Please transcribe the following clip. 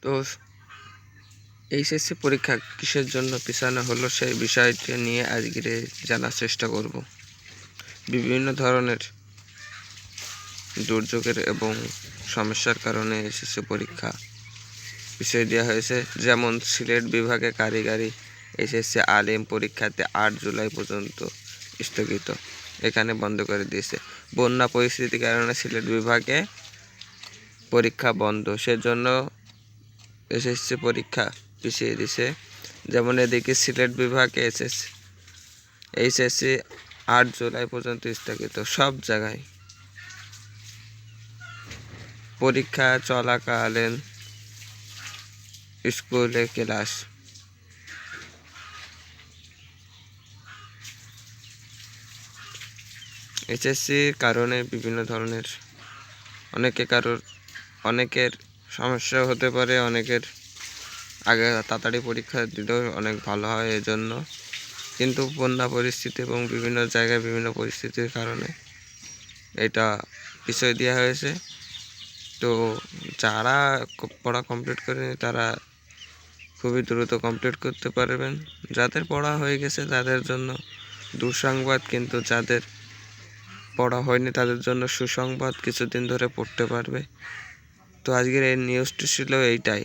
তো এইচএসসি পরীক্ষা কিসের জন্য পিছানো হলো সেই বিষয়টি নিয়ে আজকে জানার চেষ্টা করব। বিভিন্ন ধরনের দুর্যোগের এবং সমস্যার কারণে এইচএসসি পরীক্ষা পিছিয়ে দেওয়া হয়েছে। যেমন সিলেট বিভাগে কারিগরি এইচএসসি আলিম পরীক্ষাতে 8 জুলাই পর্যন্ত স্থগিত, এখানে বন্ধ করে দিয়েছে। বন্যা পরিস্থিতির কারণে সিলেট বিভাগে পরীক্ষা বন্ধ, সেজন্য এসএসসি পরীক্ষা পিছিয়ে দিছে। যেমন এদিকে সিলেট বিভাগে এইচএসসি 8 জুলাই পর্যন্ত স্থগিত। সব জায়গায় পরীক্ষা চলাকালীন স্কুলে ক্লাস। এইচএসসির কারণে বিভিন্ন ধরনের অনেকের সমস্যা হতে পারে, অনেকের আগে তাড়াতাড়ি পরীক্ষা দিলেও অনেক ভালো হয় এজন্য। কিন্তু বন্যা পরিস্থিতি এবং বিভিন্ন জায়গায় বিভিন্ন পরিস্থিতির কারণে এটা পিছিয়ে দেওয়া হয়েছে। তো যারা পড়া কমপ্লিট করেনি তারা খুবই দ্রুত কমপ্লিট করতে পারবেন। যাদের পড়া হয়ে গেছে তাদের জন্য দুঃসংবাদ, কিন্তু যাদের পড়া হয়নি তাদের জন্য সুসংবাদ, কিছুদিন ধরে পড়তে পারবে। তো আজকের এই নিউজটি ছিল এইটাই।